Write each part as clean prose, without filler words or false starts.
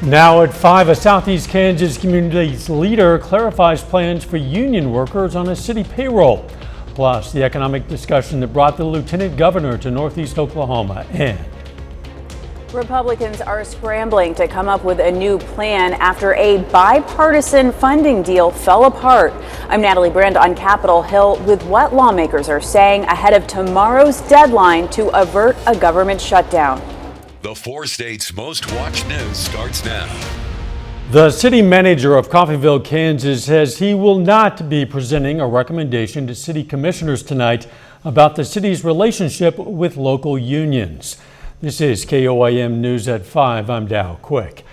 Now at 5, a Southeast Kansas community's leader clarifies plans for union workers on a city payroll. Plus, the economic discussion that brought the lieutenant governor to Northeast Oklahoma. And Republicans are scrambling to come up with a new plan after a bipartisan funding deal fell apart. I'm Natalie Brand on Capitol Hill with what lawmakers are saying ahead of tomorrow's deadline to avert a government shutdown. The 4 states' most watched news starts now. The city manager of Coffeyville, Kansas says he will not be presenting a recommendation to city commissioners tonight about the city's relationship with local unions. This is KOIM News at 5. I'm Dow Quick.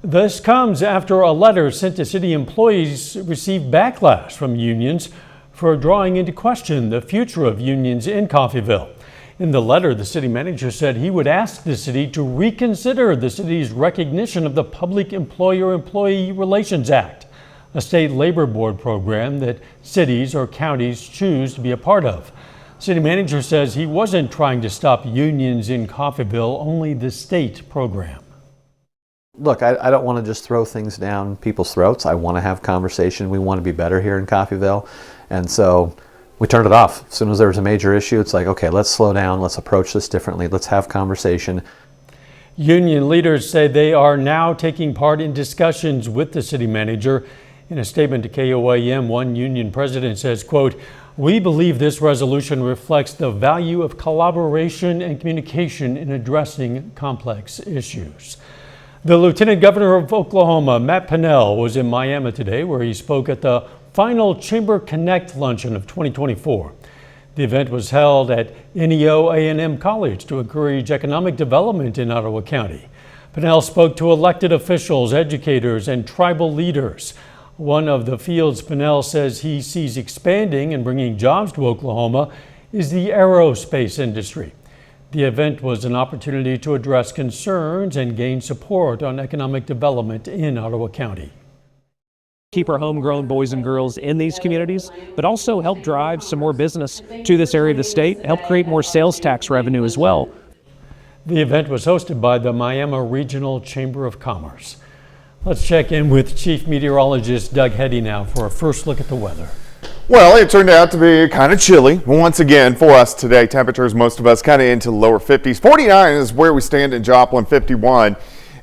This comes after a letter sent to city employees received backlash from unions for drawing into question the future of unions in Coffeyville. In the letter, the city manager said he would ask the city to reconsider the city's recognition of the Public Employer-Employee Relations Act, a state labor board program that cities or counties choose to be a part of. City manager says he wasn't trying to stop unions in Coffeyville, only the state program. Look, I don't want to just throw things down people's throats. I want to have conversation. We want to be better here in Coffeyville. And so we turned it off. As soon as there was a major issue, it's like, okay, let's slow down. Let's approach this differently. Let's have conversation. Union leaders say they are now taking part in discussions with the city manager. In a statement to KOIM, one union president says, quote, "We believe this resolution reflects the value of collaboration and communication in addressing complex issues." The Lieutenant Governor of Oklahoma, Matt Pinnell, was in Miami today where he spoke at the final Chamber Connect luncheon of 2024. The event was held at NEO A&M College to encourage economic development in Ottawa County. Pinnell spoke to elected officials, educators, and tribal leaders. One of the fields Pinnell says he sees expanding and bringing jobs to Oklahoma is the aerospace industry. The event was an opportunity to address concerns and gain support on economic development in Ottawa County. Keep our homegrown boys and girls in these communities, but also help drive some more business to this area of the state, help create more sales tax revenue as well. The event was hosted by the Miami Regional Chamber of Commerce. Let's check in with Chief Meteorologist Doug Heddy now for a first look at the weather. Well, it turned out to be kind of chilly once again for us today. Temperatures, most of us kind of into lower 50s. 49 is where we stand in Joplin, 51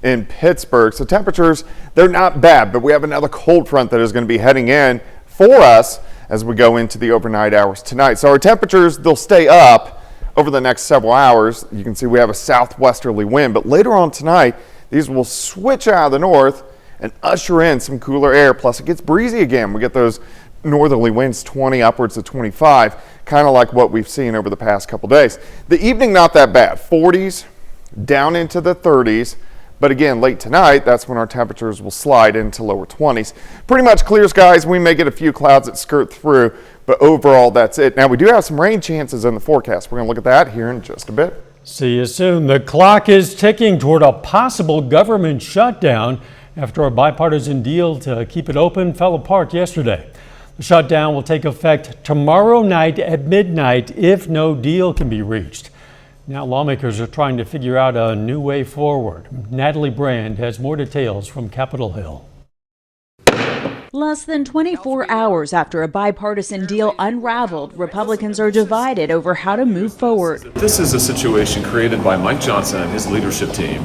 in Pittsburgh. So temperatures, they're not bad, but we have another cold front that is going to be heading in for us as we go into the overnight hours tonight. So our temperatures, they'll stay up over the next several hours. You can see we have a southwesterly wind, but later on tonight, these will switch out of the north and usher in some cooler air. Plus it gets breezy again. We get those northerly winds 20 upwards to 25, kind of like what we've seen over the past couple days. The evening, not that bad, 40s down into the 30s. But again, late tonight, that's when our temperatures will slide into lower 20s. Pretty much clear skies. We may get a few clouds that skirt through, but overall, that's it. Now, we do have some rain chances in the forecast. We're going to look at that here in just a bit. See you soon. The clock is ticking toward a possible government shutdown after a bipartisan deal to keep it open fell apart yesterday. The shutdown will take effect tomorrow night at midnight if no deal can be reached. Now lawmakers are trying to figure out a new way forward. Natalie Brand has more details from Capitol Hill. Less than 24 hours after a bipartisan deal unraveled, Republicans are divided over how to move forward. This is a situation created by Mike Johnson and his leadership team,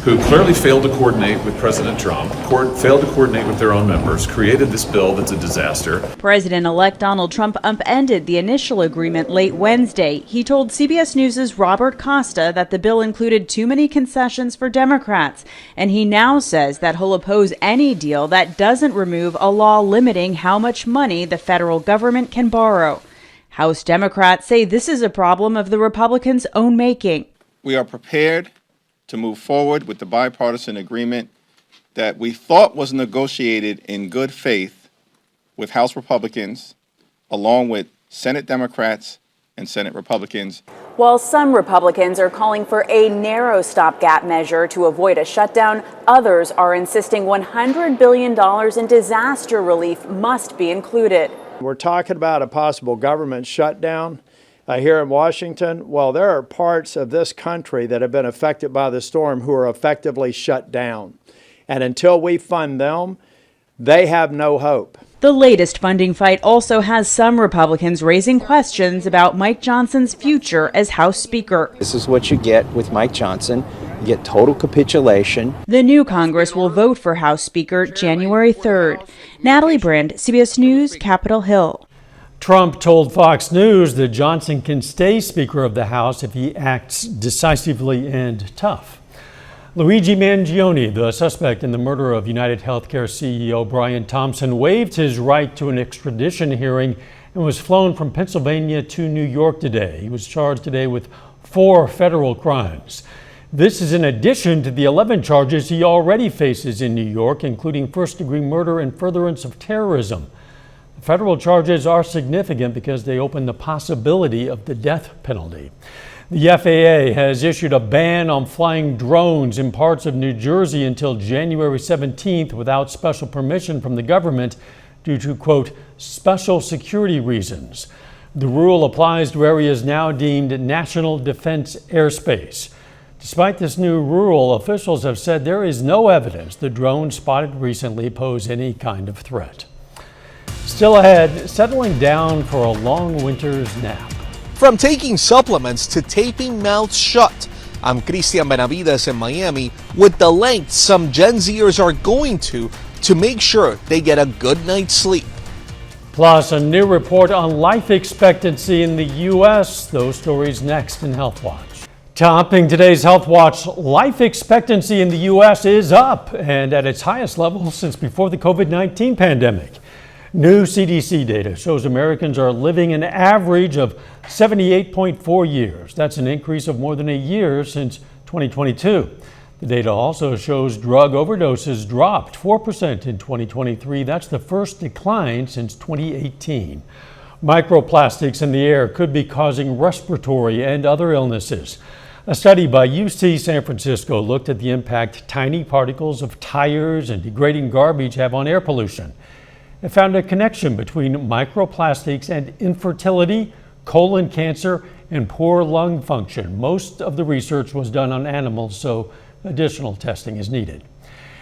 who clearly failed to coordinate with President Trump, failed to coordinate with their own members, created this bill that's a disaster. President-elect Donald Trump upended the initial agreement late Wednesday. He told CBS News' Robert Costa that the bill included too many concessions for Democrats, and he now says that he'll oppose any deal that doesn't remove a law limiting how much money the federal government can borrow. House Democrats say this is a problem of the Republicans' own making. We are prepared to move forward with the bipartisan agreement that we thought was negotiated in good faith with House Republicans, along with Senate Democrats and Senate Republicans. While some Republicans are calling for a narrow stopgap measure to avoid a shutdown, others are insisting $100 billion in disaster relief must be included. We're talking about a possible government shutdown here in Washington. Well, there are parts of this country that have been affected by the storm who are effectively shut down. And until we fund them, they have no hope. The latest funding fight also has some Republicans raising questions about Mike Johnson's future as House Speaker. This is what you get with Mike Johnson. You get total capitulation. The new Congress will vote for House Speaker January 3rd. Natalie Brand, CBS News, Capitol Hill. Trump told Fox News that Johnson can stay Speaker of the House if he acts decisively and tough. Luigi Mangione, the suspect in the murder of United Healthcare CEO Brian Thompson, waived his right to an extradition hearing and was flown from Pennsylvania to New York today. He was charged today with 4 federal crimes. This is in addition to the 11 charges he already faces in New York, including first-degree murder and furtherance of terrorism. The federal charges are significant because they open the possibility of the death penalty. The FAA has issued a ban on flying drones in parts of New Jersey until January 17th without special permission from the government due to, quote, special security reasons. The rule applies to areas now deemed national defense airspace. Despite this new rule, officials have said there is no evidence the drones spotted recently pose any kind of threat. Still ahead, settling down for a long winter's nap. From taking supplements to taping mouths shut, I'm Cristian Benavides in Miami with the lengths some Gen Zers are going to make sure they get a good night's sleep. Plus, a new report on life expectancy in the U.S. Those stories next in Health Watch. Topping today's Health Watch, life expectancy in the U.S. is up and at its highest level since before the COVID-19 pandemic. New CDC data shows Americans are living an average of 78.4 years. That's an increase of more than a year since 2022. The data also shows drug overdoses dropped 4% in 2023. That's the first decline since 2018. Microplastics in the air could be causing respiratory and other illnesses. A study by UC San Francisco looked at the impact tiny particles of tires and degrading garbage have on air pollution. It found a connection between microplastics and infertility, colon cancer, and poor lung function. Most of the research was done on animals, so additional testing is needed.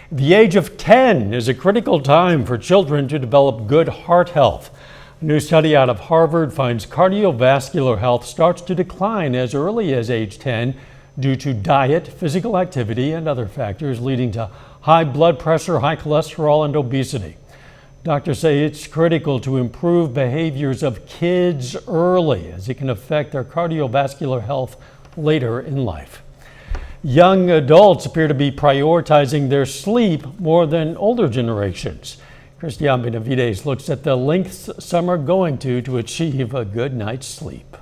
The age of 10 is a critical time for children to develop good heart health. A new study out of Harvard finds cardiovascular health starts to decline as early as age 10 due to diet, physical activity, and other factors leading to high blood pressure, high cholesterol, and obesity. Doctors say it's critical to improve behaviors of kids early as it can affect their cardiovascular health later in life. Young adults appear to be prioritizing their sleep more than older generations. Cristian Benavides looks at the lengths some are going to achieve a good night's sleep.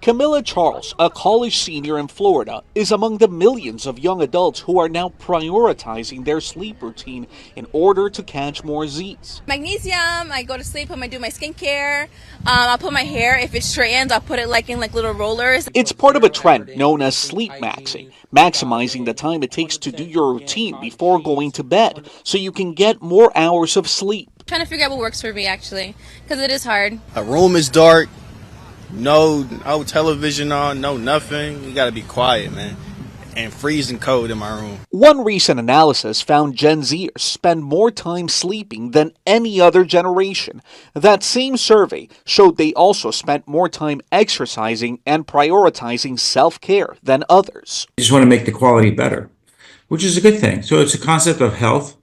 Camilla Charles, a college senior in Florida, is among the millions of young adults who are now prioritizing their sleep routine in order to catch more Z's. Magnesium, I go to sleep, I do my skincare, I'll put my hair, if it straightens, I'll put it in little rollers. It's part of a trend known as sleep maxing, maximizing the time it takes to do your routine before going to bed so you can get more hours of sleep. Trying to figure out what works for me actually, because it is hard. A room is dark. No television on, no nothing. You gotta be quiet, man. And freezing cold in my room. One recent analysis found Gen Zers spend more time sleeping than any other generation. That same survey showed they also spent more time exercising and prioritizing self-care than others. You just want to make the quality better, which is a good thing. So it's a concept of health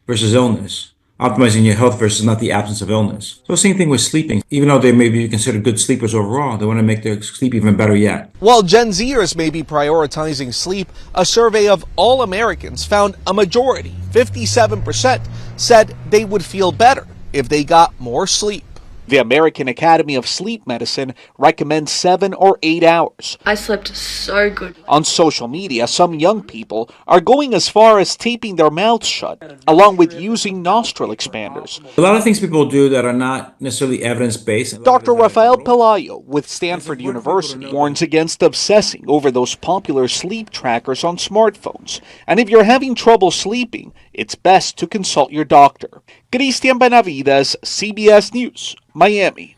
versus illness. Optimizing your health versus not the absence of illness. So same thing with sleeping. Even though they may be considered good sleepers overall, they want to make their sleep even better yet. While Gen Zers may be prioritizing sleep, a survey of all Americans found a majority, 57%, said they would feel better if they got more sleep. The American Academy of Sleep Medicine recommends 7 or 8 hours. I slept so good. On social media, some young people are going as far as taping their mouths shut, along with using nostril expanders. A lot of things people do that are not necessarily evidence-based. Dr. Rafael Pelayo with Stanford University warns against obsessing over those popular sleep trackers on smartphones. And if you're having trouble sleeping, it's best to consult your doctor. Cristian Benavides, CBS News, Miami.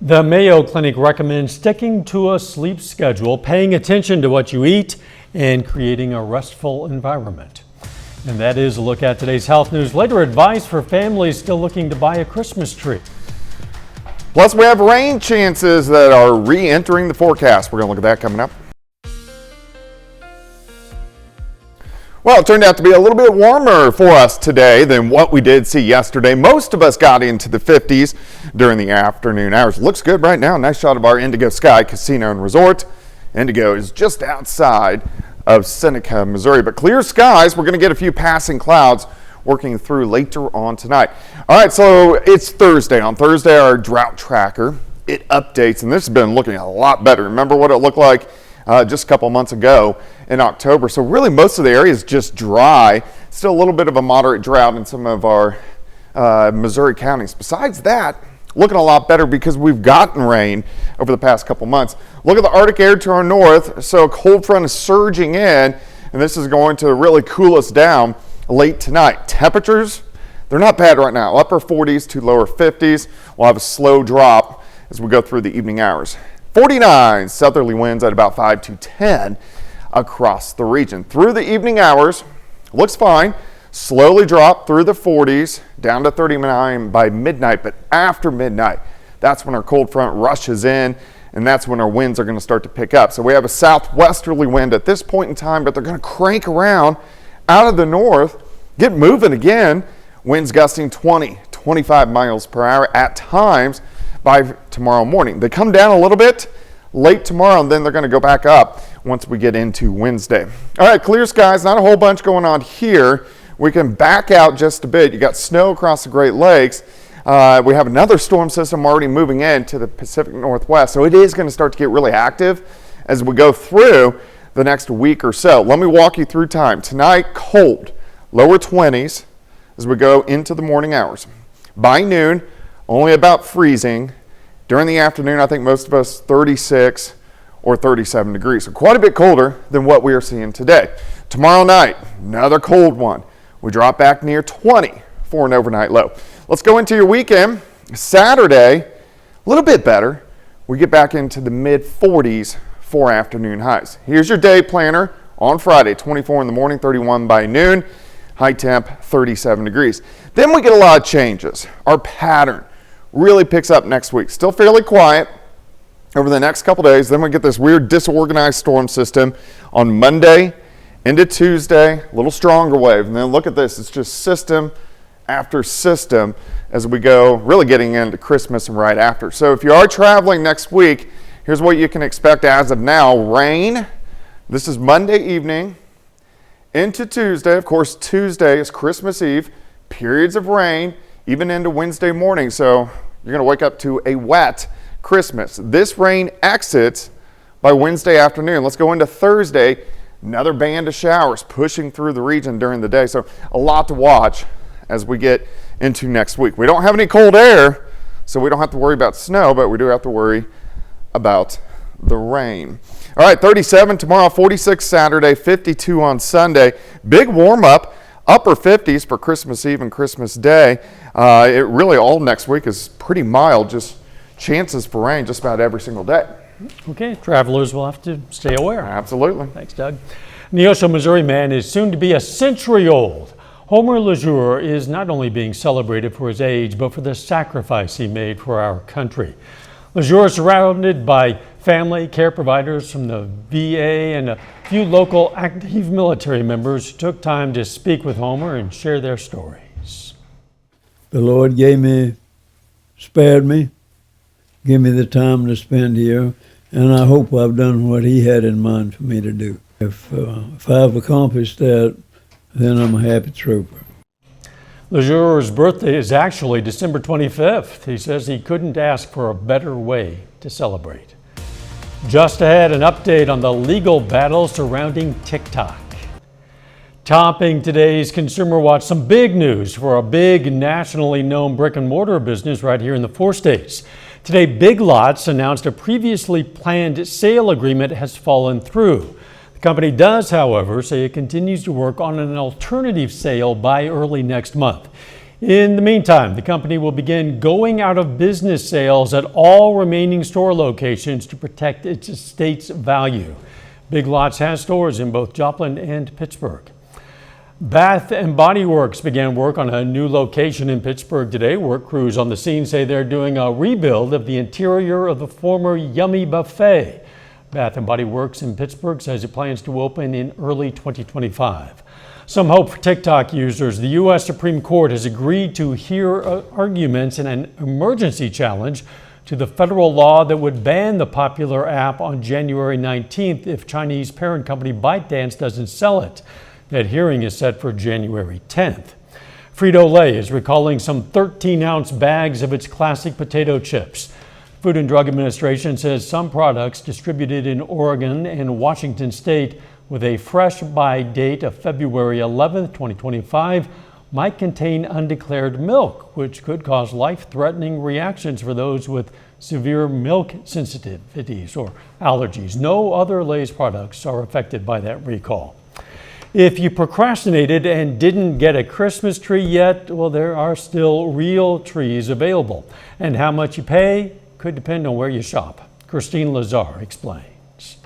The Mayo Clinic recommends sticking to a sleep schedule, paying attention to what you eat, and creating a restful environment. And that is a look at today's health news. Later, advice for families still looking to buy a Christmas tree. Plus, we have rain chances that are re-entering the forecast. We're going to look at that coming up. Well, it turned out to be a little bit warmer for us today than what we did see yesterday. Most of us got into the 50s during the afternoon hours. Looks good right now. Nice shot of our Indigo Sky Casino and Resort. Indigo is just outside of Seneca, Missouri. But clear skies, we're going to get a few passing clouds working through later on tonight. All right, so it's Thursday. On Thursday, our drought tracker, it updates, and this has been looking a lot better. Remember what it looked like just a couple months ago in October. So really most of the area is just dry. Still a little bit of a moderate drought in some of our Missouri counties. Besides that, looking a lot better because we've gotten rain over the past couple months. Look at the Arctic air to our north. So a cold front is surging in, and this is going to really cool us down late tonight. Temperatures, they're not bad right now. Upper 40s to lower 50s. We'll have a slow drop as we go through the evening hours. 49 southerly winds at about 5 to 10 across the region. Through the evening hours, looks fine. Slowly drop through the 40s down to 39 by midnight, but after midnight, that's when our cold front rushes in, and that's when our winds are going to start to pick up. So we have a southwesterly wind at this point in time, but they're going to crank around out of the north, get moving again. Winds gusting 20, 25 miles per hour at times by tomorrow morning. They come down a little bit late tomorrow, and then they're going to go back up once we get into Wednesday. All right, clear skies, not a whole bunch going on here. We can back out just a bit. You got snow across the Great Lakes. We have another storm system already moving into the Pacific Northwest, so it is going to start to get really active as we go through the next week or so. Let me walk you through time. Tonight, cold, lower 20s as we go into the morning hours. By noon, only about freezing. During the afternoon, I think most of us 36 or 37 degrees. So quite a bit colder than what we are seeing today. Tomorrow night, another cold one. We drop back near 20 for an overnight low. Let's go into your weekend. Saturday, a little bit better. We get back into the mid 40s for afternoon highs. Here's your day planner on Friday, 24 in the morning, 31 by noon. High temp, 37 degrees. Then we get a lot of changes. Our pattern really picks up next week. Still fairly quiet over the next couple days. Then we get this weird disorganized storm system on Monday into Tuesday, a little stronger wave. And then look at this, it's just system after system as we go really getting into Christmas and right after. So if you are traveling next week, here's what you can expect as of now. Rain, this is Monday evening into Tuesday. Of course, Tuesday is Christmas Eve, periods of rain, even into Wednesday morning. So you're going to wake up to a wet Christmas. This rain exits by Wednesday afternoon. Let's go into Thursday. Another band of showers pushing through the region during the day. So a lot to watch as we get into next week. We don't have any cold air, so we don't have to worry about snow, but we do have to worry about the rain. All right, 37 tomorrow, 46 Saturday, 52 on Sunday. Big warm up, upper 50s for Christmas Eve and Christmas Day. It really all next week is pretty mild, just chances for rain just about every single day. Okay, travelers will have to stay aware. Absolutely. Thanks, Doug. Neosho, Missouri man is soon to be a century old. Homer LeJour is not only being celebrated for his age, but for the sacrifice he made for our country. LeJour is surrounded by family, care providers from the VA, and a few local active military members who took time to speak with Homer and share their stories. The Lord spared me, gave me the time to spend here, and I hope I've done what he had in mind for me to do. If I've accomplished that, then I'm a happy trooper. LeJour's birthday is actually December 25th. He says he couldn't ask for a better way to celebrate. Just ahead, an update on the legal battle surrounding TikTok. Topping today's Consumer Watch, some big news for a big nationally known brick and mortar business right here in the 4 states. Today, Big Lots announced a previously planned sale agreement has fallen through. The company does, however, say it continues to work on an alternative sale by early next month. In the meantime, the company will begin going out of business sales at all remaining store locations to protect its estate's value. Big Lots has stores in both Joplin and Pittsburgh. Bath and Body Works began work on a new location in Pittsburgh today. Work crews on the scene say they're doing a rebuild of the interior of the former Yummy Buffet. Bath and Body Works in Pittsburgh says it plans to open in early 2025. Some hope for TikTok users. The U.S. Supreme Court has agreed to hear arguments in an emergency challenge to the federal law that would ban the popular app on January 19th if Chinese parent company ByteDance doesn't sell it. That hearing is set for January 10th. Frito-Lay is recalling some 13-ounce bags of its classic potato chips. Food and Drug Administration says some products distributed in Oregon and Washington State with a fresh buy date of February 11th, 2025 might contain undeclared milk, which could cause life-threatening reactions for those with severe milk sensitivities or allergies. No other Lay's products are affected by that recall. If you procrastinated and didn't get a Christmas tree yet, well, there are still real trees available. And how much you pay could depend on where you shop. Christine Lazar explains.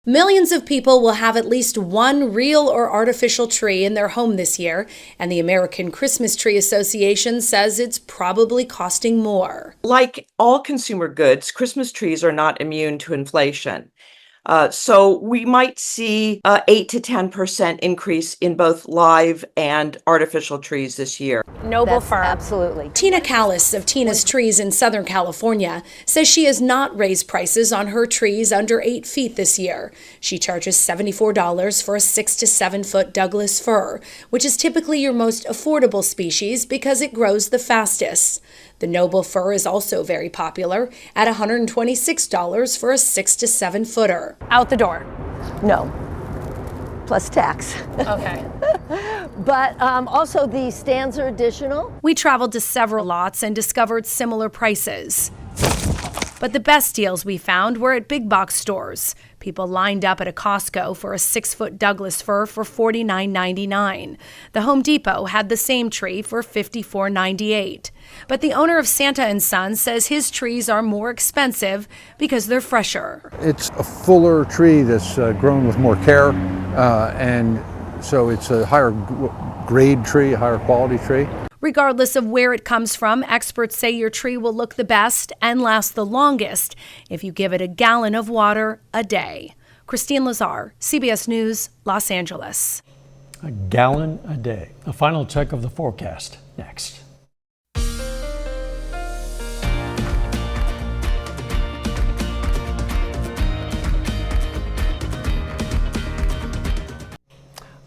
Millions of people will have at least one real or artificial tree in their home this year, and the American Christmas Tree Association says it's probably costing more. Like all consumer goods, Christmas trees are not immune to inflation. So we might see 8 to 10% increase in both live and artificial trees this year. Noble fir. Absolutely. Tina Callis of Tina's Trees in Southern California says she has not raised prices on her trees under 8 feet this year. She charges $74 for a 6 to 7 foot Douglas fir, which is typically your most affordable species because it grows the fastest. The noble fir is also very popular at $126 for a 6 to 7 footer. Out the door. No. Plus tax. Okay. But also the stands are additional. We traveled to several lots and discovered similar prices. But the best deals we found were at big box stores. People lined up at a Costco for a 6-foot Douglas fir for $49.99. The Home Depot had the same tree for $54.98. But the owner of Santa & Sons says his trees are more expensive because they're fresher. It's a fuller tree that's grown with more care, and so it's a higher grade tree, a higher quality tree. Regardless of where it comes from, experts say your tree will look the best and last the longest if you give it a gallon of water a day. Christine Lazar, CBS News, Los Angeles. A gallon a day. A final check of the forecast next.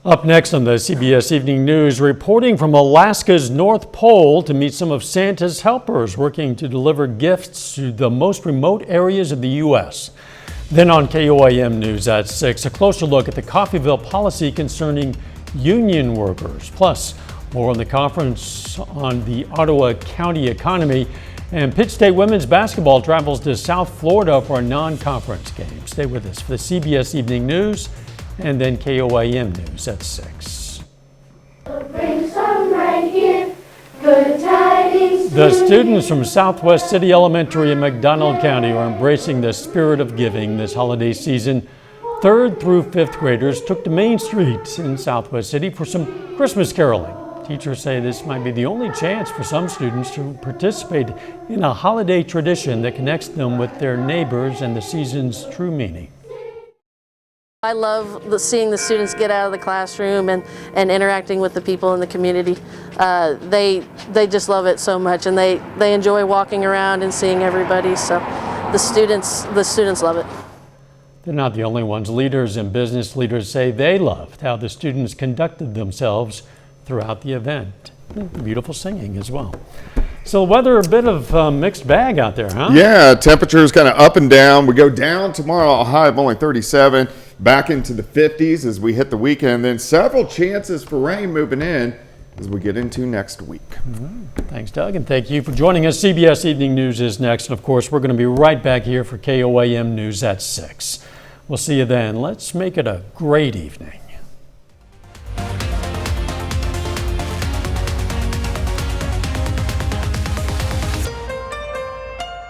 Up next on the CBS Evening News, reporting from Alaska's North Pole to meet some of Santa's helpers working to deliver gifts to the most remote areas of the U.S. Then on KOIM News at 6, a closer look at the Coffeyville policy concerning union workers. Plus, more on the conference on the Ottawa County economy. And Pitt State women's basketball travels to South Florida for a non-conference game. Stay with us for the CBS Evening News and then KOIM News at 6. The students from Southwest City Elementary in McDonald County are embracing the spirit of giving this holiday season. 3rd through 5th graders took to Main Street in Southwest City for some Christmas caroling. Teachers say this might be the only chance for some students to participate in a holiday tradition that connects them with their neighbors and the season's true meaning. I love seeing the students get out of the classroom and interacting with the people in the community. They just love it so much, and they enjoy walking around and seeing everybody. So the students love it. They're not the only ones. Leaders and business leaders say they loved how the students conducted themselves throughout the event. Beautiful singing as well. So weather, a bit of a mixed bag out there, huh? Yeah, temperatures kind of up and down. We go down tomorrow, a high of only 37, back into the 50s as we hit the weekend. Then several chances for rain moving in as we get into next week. Thanks, Doug, and thank you for joining us. CBS Evening News is next. And of course, we're going to be right back here for KOIM News at 6. We'll see you then. Let's make it a great evening.